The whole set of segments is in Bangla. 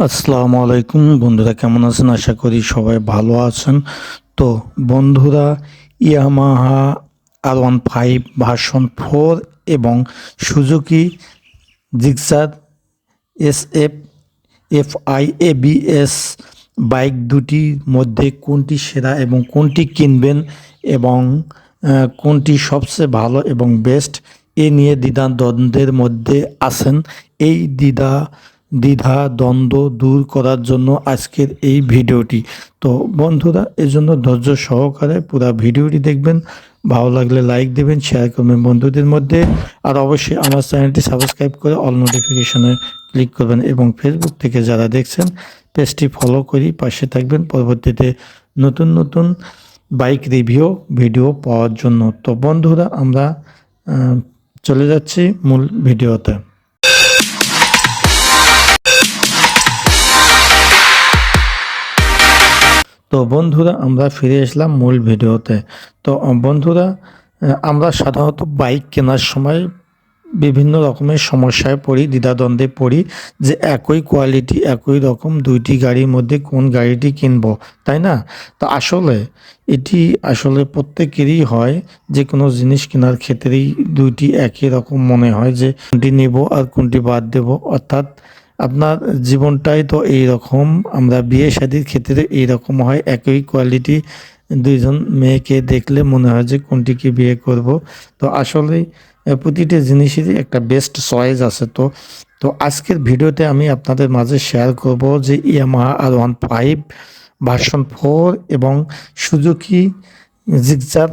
আসসালামু আলাইকুম বন্ধুরা, কেমন আছেন? আশা করি সবাই ভালো আছেন। তো বন্ধুরা, ইয়ামাহা R15 ভার্সন 4 এবং Suzuki Gixxer SF FI ABS bike দুটির মধ্যে কোনটি সেরা এবং কোনটি কিনবেন এবং কোনটি সবচেয়ে ভালো এবং বেস্ট, এ নিয়ে দ্বিধাদ্বন্দ্বের মধ্যে আছেন। এই দ্বিধা দ্বন্দ্ব দূর করার জন্য আজকের এই ভিডিওটি। তো বন্ধুরা, এজন্য ধৈর্য সহকারে পুরো ভিডিওটি দেখবেন। ভালো লাগলে লাইক দেবেন, শেয়ার করবেন বন্ধুদের মধ্যে। আর অবশ্যই আমার চ্যানেলটি সাবস্ক্রাইব করে অল নোটিফিকেশনে ক্লিক করবেন এবং ফেসবুক থেকে যারা দেখছেন পেজটি ফলো করি পাশে থাকবেন পরবর্তীতে নতুন নতুন বাইক রিভিউ ভিডিও পাওয়ার জন্য। তো বন্ধুরা, আমরা চলে যাচ্ছি মূল ভিডিওতে। তো বন্ধুরা, আমরা ফিরে আসলাম মূল ভিডিওতে। তো বন্ধুরা, আমরা সাধারণত বাইক কেনার সময় বিভিন্ন রকমের সমস্যায় পড়ি, দ্বিধাদ্বন্দ্বে পড়ি যে একই কোয়ালিটি একই রকম দুইটি গাড়ির মধ্যে কোন গাড়িটি কিনবো, তাই না? তো এটি আসলে প্রত্যেকেরই হয়। যে কোনো জিনিস কেনার ক্ষেত্রেই দুইটি একই রকম মনে হয় যে কোনটি নেব আর কোনটি বাদ দেব। অর্থাৎ আপনার জীবনটাই তো এইরকম, আমরা বিয়ে শাদীর ক্ষেত্রে এইরকম হয়, একই কোয়ালিটি দুইজন মেয়েকে দেখলে মনে হয় যে কোনটিকে বিয়ে করব। তো আসলেই প্রতিটি জিনিসেরই একটা বেস্ট চয়েস আছে। তো আজকের ভিডিওতে আমি আপনাদের মাঝে শেয়ার করব যে ইয়ামাহা R15 ভার্সন 4 এবং Suzuki Gixxer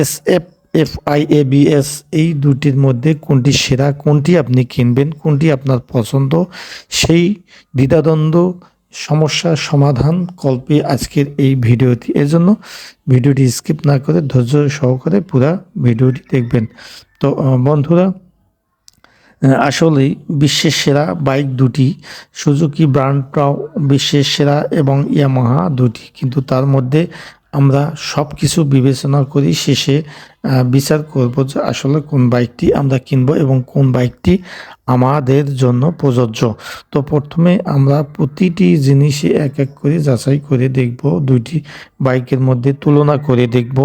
SF FI ABS এই দুটির মধ্যে কোনটি সেরা, কোনটি আপনি কিনবেন, কোনটি আপনার পছন্দ, সেই দ্বিধাদ্বন্দ্ব সমস্যার সমাধান কল্পে আজকের এই ভিডিওটি। এজন্য ভিডিওটি স্কিপ না করে ধৈর্য সহকারে পুরা ভিডিওটি দেখবেন। তো বন্ধুরা, আসলেই বিশ্বের সেরা বাইক দুটি, সুজুকি ব্র্যান্ডটাও বিশ্বের সেরা এবং ইয়ামাহা দুটি, কিন্তু তার মধ্যে আমরা সব কিছু বিবেচনা করি শেষে বিচার করব যে আসলে কোন বাইকটি আমরা কিনব এবং কোন বাইকটি আমাদের জন্য প্রযোজ্য। তো প্রথমে আমরা প্রতিটি জিনিসে এক এক করে যাচাই করে দেখব, দুইটি বাইকের মধ্যে তুলনা করে দেখব।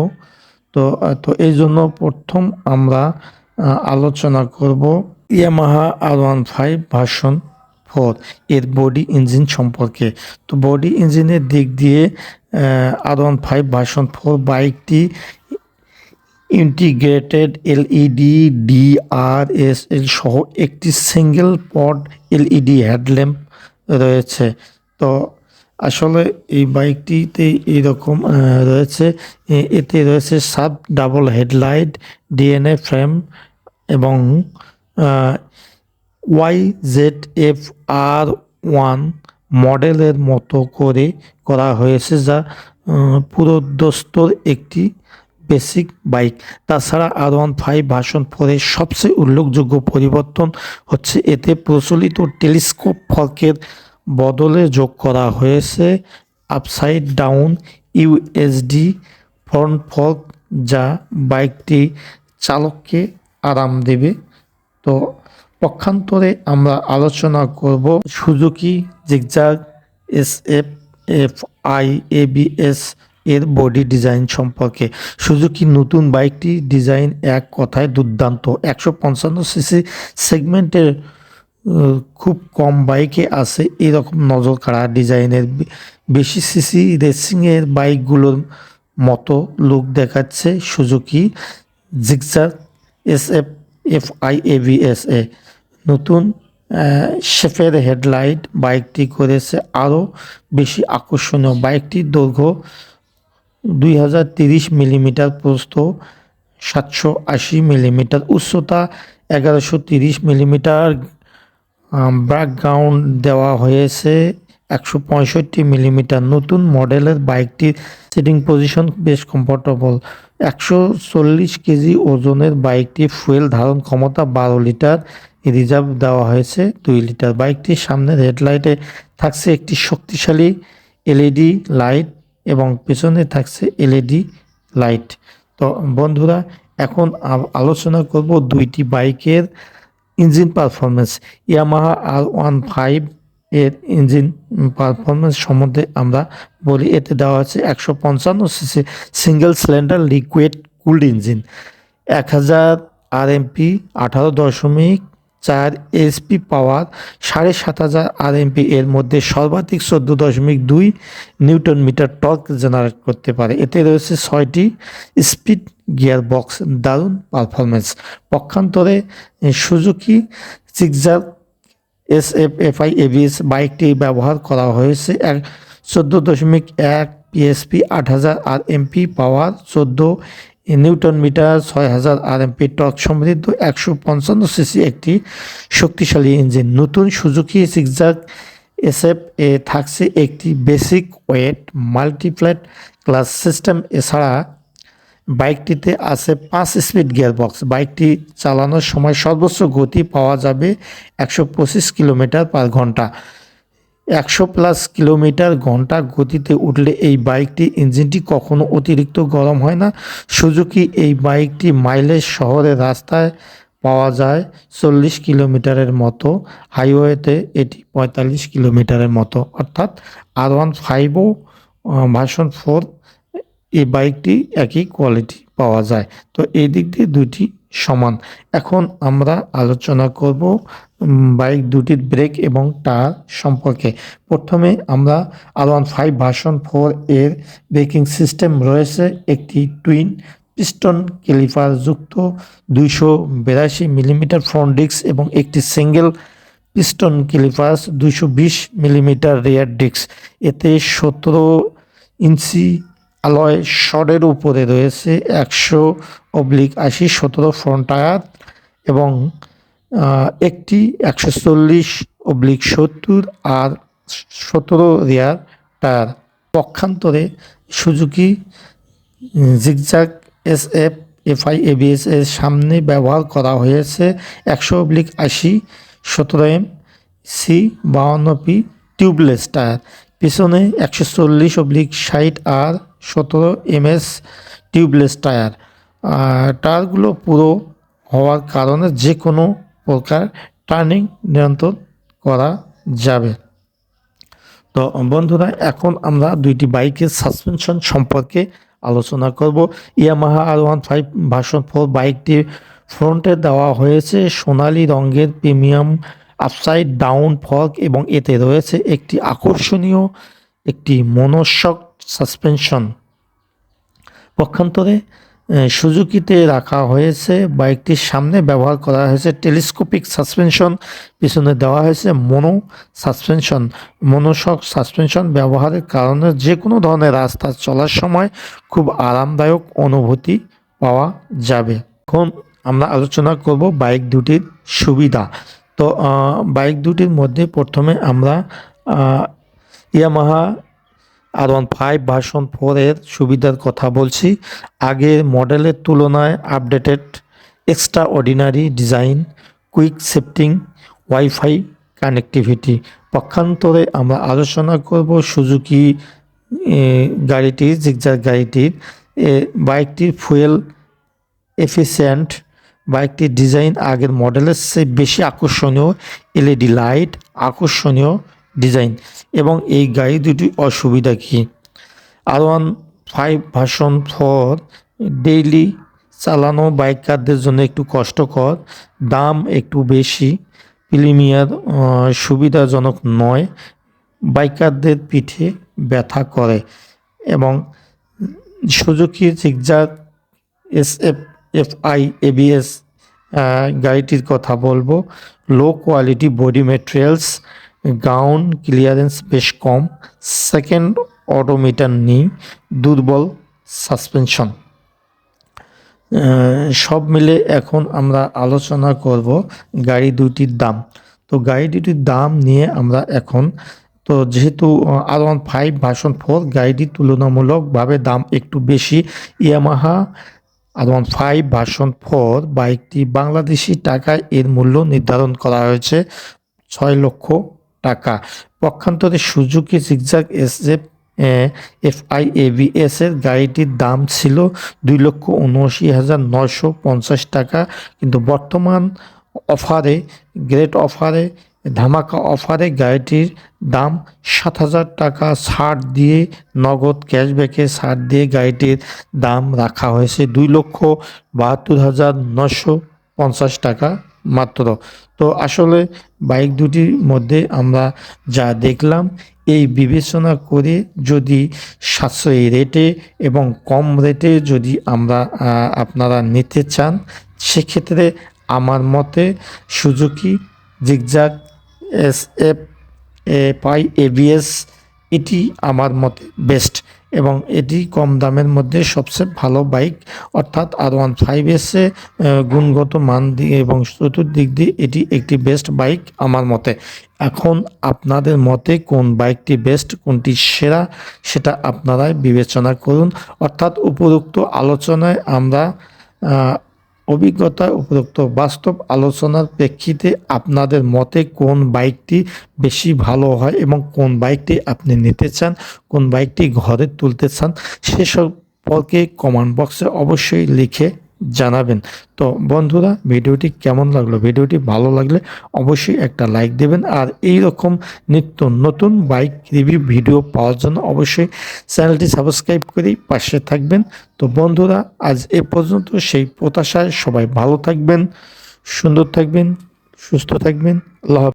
তো এই জন্য প্রথম আমরা আলোচনা করব ইয়ামাহা R15 ভার্সন 4 এর বডি ইঞ্জিন সম্পর্কে। তো বডি ইঞ্জিনের দিক দিয়ে R15 ভার্সন 4 বাইকটি ইন্টিগ্রেটেড এলইডি ডিআরএসএল সহ একটি সিঙ্গেল পড এলইডি হেডল্যাম্প রয়েছে। তো আসলে এই বাইকটিতে এইরকম রয়েছে, এতে রয়েছে sub double headlight, DNA frame এবং YZF-R1 মডেলের মতো করে করা হয়েছে, যা পুরোদস্তুর একটি বেসিক বাইক। তাছাড়া R15 ভার্সন 4 এর সবচেয়ে উল্লেখযোগ্য পরিবর্তন হচ্ছে এতে প্রচলিত টেলিস্কোপ ফর্কের বদলে যোগ করা হয়েছে upside down USD front fork, যা বাইকটি চালককে আরাম দেবে। তো পক্ষান্তরে আমরা আলোচনা করব Suzuki zigzag SF FI ABS এর বডি ডিজাইন সম্পর্কে। সুজুকি নতুন বাইকটি ডিজাইন এক কথায় দুর্দান্ত। 155 সিসি সেগমেন্টের খুব কম বাইকে আছে এরকম নজর কাড়া ডিজাইনের। বেশি সিসি রেসিংয়ের বাইকগুলোর মতো লুক দেখাচ্ছে Suzuki Gixxer SF FI ABS এ। নতুন শেফের হেডলাইট বাইকটি করেছে আরও বেশি আকর্ষণীয়। বাইকটির দৈর্ঘ্য 2030 মিলিমিটার, প্রস্থ 780 মিলিমিটার, উচ্চতা 1130 মিলিমিটার, ব্যাকগ্রাউন্ড দেওয়া হয়েছে 165 মিলিমিটার। নতুন মডেলের বাইকটির সিটিং পজিশন বেশ কমফোর্টেবল। 140 কেজি ওজনের বাইকটি ফুয়েল ধারণ ক্ষমতা 12 লিটার, রিজার্ভ দেওয়া হয়েছে 2 লিটার। বাইকটির সামনের হেডলাইটে থাকছে একটি শক্তিশালী এলইডি লাইট এবং পেছনে থাকছে এলইডি লাইট। তো বন্ধুরা, এখন আলোচনা করব দুইটি বাইকের ইঞ্জিন পারফরমেন্স। ইয়ামাহা R15 এর ইঞ্জিন পারফরমেন্স সম্বন্ধে আমরা বলি। এতে দেওয়া আছে 155 CC single cylinder liquid cooled engine, 1000 RMP, 18.4 HP পাওয়ার, 7500 আরএমপি। এর মধ্যে সর্বাধিক 14.2 নিউটন মিটার টর্ক জেনারেট করতে পারে। এতে রয়েছে 6টি স্পিড গিয়ার বক্স, দারুণ পারফরমেন্স। পক্ষান্তরে সুজুকি জিগজাগ SF/FI ABS বাইকটি ব্যবহার করা হয়েছে 14.1 PSP, 8000 আরএমপি পাওয়ার, 14 নিউটন মিটার, 6000 আরএমপি টর্ক সমৃদ্ধ 155 সিসি একটি শক্তিশালী ইঞ্জিন। নতুন সুজুকি জিগজাগ SF এ থাকছে একটি basic wet multiplate clutch system. এছাড়া বাইকটিতে আছে 5 স্পিড গিয়ারবক্স। বাইকটি চালানোর সময় সর্বোচ্চ গতি পাওয়া যাবে 125 কিলোমিটার পার ঘন্টা। 100+ কিলোমিটার ঘন্টা গতিতে উঠলে এই বাইকটি ইঞ্জিনটি কখনো অতিরিক্ত গরম হয় না। সুজুকি এই বাইকটি মাইলেজ শহরের রাস্তায় পাওয়া যায় 40 কিলোমিটারের মতো, হাইওয়েতে এটি 45 কিলোমিটারের মতো, অর্থাৎ R15ও ভার্সন 4 এই বাইকটি একই কোয়ালিটি পাওয়া যায়। তো এই দিক দিয়ে দুটি সমান। এখন আমরা আলোচনা করব বাইক দুটির ব্রেক এবং টায়ার সম্পর্কে। প্রথমে আমরা R15 ভার্সন 4 এর ব্রেকিং সিস্টেম রয়েছে একটি টুইন পিস্টন ক্যালিপার যুক্ত 282 মিলিমিটার ফ্রন্ট ডিস্ক এবং একটি সিঙ্গেল পিস্টন ক্যালিপার 220 মিলিমিটার রিয়ার ডিস্ক। এতে 17 ইঞ্চি অ্যালয় শডের উপরে রয়েছে 100/80 17 ফ্রন্ট টায়ার এবং একটি 140/70 আর 17 রিয়ার টায়ার। পক্ষান্তরে সুজুকি জিগজাগ SF/FI ABS এর সামনে ব্যবহার করা হয়েছে 100/80 17M C52P টিউবলেস টায়ার, পিছনে 140/60 আর 17 MS টিউবলেস টায়ার। টায়ারগুলো পুরো হওয়ার কারণে যে কোনো প্রকার টার্নিং নিয়ন্ত্রণ করা যাবে। তো বন্ধুরা, এখন আমরা দুইটি বাইকের সাসপেনশন সম্পর্কে আলোচনা করব। ইয়ামাহা R15 ভার্সন 4 বাইকটি ফ্রন্টে দেওয়া হয়েছে সোনালী রঙের প্রিমিয়াম আপসাইড ডাউন ফর্ক এবং এতে রয়েছে একটি আকর্ষণীয় একটি মনোশক সাসপেনশন। পক্ষান্তরে সুজুকিতে রাখা হয়েছে বাইকটির সামনে ব্যবহার করা হয়েছে টেলিস্কোপিক সাসপেনশন, পিছনে দেওয়া হয়েছে মোনো সাসপেনশন। মনোশক সাসপেনশন ব্যবহারের কারণে যে কোনো ধরনের রাস্তা চলার সময় খুব আরামদায়ক অনুভূতি পাওয়া যাবে। এখন আমরা আলোচনা করব বাইক দুটির সুবিধা। তো বাইক দুটির মধ্যে প্রথমে আমরা ইয়ামাহা R15 ভার্সন 4 এর সুবিধার কথা বলছি। আগের মডেলের তুলনায় updated extra ordinary design, quick shifting, wifi connectivity. পক্ষান্তরে আমরা আলোচনা করব সুজুকি গাড়িটির জিগজাগ গাড়িটির বাইকটির ফুয়েল এফিসিয়েন্ট। বাইকটির ডিজাইন আগের মডেলের চেয়ে বেশি আকর্ষণীয়, LED লাইট, আকর্ষণীয় ডিজাইন। এবং এই গাড়ি দুটি অসুবিধা কি? R15 ভার্সন 4 ডেইলি চালানো বাইকারদের জন্য একটু কষ্টকর, দাম একটু বেশি, প্রিমিয়ার সুবিধাজনক নয়, বাইকারদের পিঠে ব্যথা করে। এবং সুজুকি জিগজাগ SF/FI ABS গাড়িটির কথা বলবো। Low quality body materials, ground clearance বেশ কম, সেকেন্ড অডোমিটার নেই, দুর্বল সাসপেনশন। সব মিলে এখন আমরা আলোচনা করব গাড়ি দুটির দাম। তো গাড়ি দুটির দাম নিয়ে আমরা এখন, তো যেহেতু R15 ভার্সন 4 গাড়িটির তুলনামূলকভাবে দাম একটু বেশি, ইয়ামাহা R15 ভার্সন 4 বাইকটি বাংলাদেশি টাকায় এর মূল্য নির্ধারণ করা হয়েছে 6 লক্ষ টাকা। পক্ষান্তরে সুজুকি জিগজাগ SF/FI ABS এর গাড়িটির দাম ছিল 2,79,950 টাকা, কিন্তু বর্তমান অফারে, গ্রেট অফারে ধামাকা অফারে গাড়িটির দাম ৭,০০০ টাকা ছাড় দিয়ে, নগদ ক্যাশব্যাকে ছাড় দিয়ে গাড়িটির দাম রাখা হয়েছে ২,৭২,৯৫০ টাকা মাত্র। তো আসলে বাইক দুটির মধ্যে আমরা যা দেখলাম, এই বিবেচনা করে যদি সাশ্রয়ী রেটে এবং কম রেটে যদি আমরা আপনারা নিতে চান, সেক্ষেত্রে আমার মতে সুজুকি জিগজ্যাগ SF পাই ABS এটি আমার মতে বেস্ট, এবং এটি কম দামের মধ্যে সবচেয়ে ভালো বাইক। অর্থাৎ R15 গুণগত মান দিয়ে এবং চতুর্দিক দিয়ে এটি একটি বেস্ট বাইক আমার মতে। এখন আপনাদের মতে কোন বাইকটি বেস্ট, কোনটি সেরা, সেটা আপনারাই বিবেচনা করুন। অর্থাৎ উপরোক্ত আলোচনায় আমরা অভিজ্ঞতা, উপরোক্ত বাস্তব আলোচনার প্রেক্ষিতে আপনাদের মতে কোন বাইকটি বেশি ভালো হয় এবং কোন বাইকটি আপনি নিতে চান, কোন বাইকটি ঘরে তুলতে চান, সে সম্পর্কে কমেন্ট বক্সে অবশ্যই লিখে জানাবেন। তো বন্ধুরা, ভিডিওটি কেমন লাগলো? ভিডিওটি ভালো লাগলে অবশ্যই একটা লাইক দেবেন, আর এই রকম নিত্য নতুন বাইক রিভিউ ভিডিও পাওয়ার জন্য অবশ্যই চ্যানেলটি সাবস্ক্রাইব করে পাশে থাকবেন। তো বন্ধুরা, আজ এ পর্যন্ত, সেই প্রত্যাশায় সবাই ভালো থাকবেন, সুন্দর থাকবেন, সুস্থ থাকবেন। আল্লাহ হাফেজ।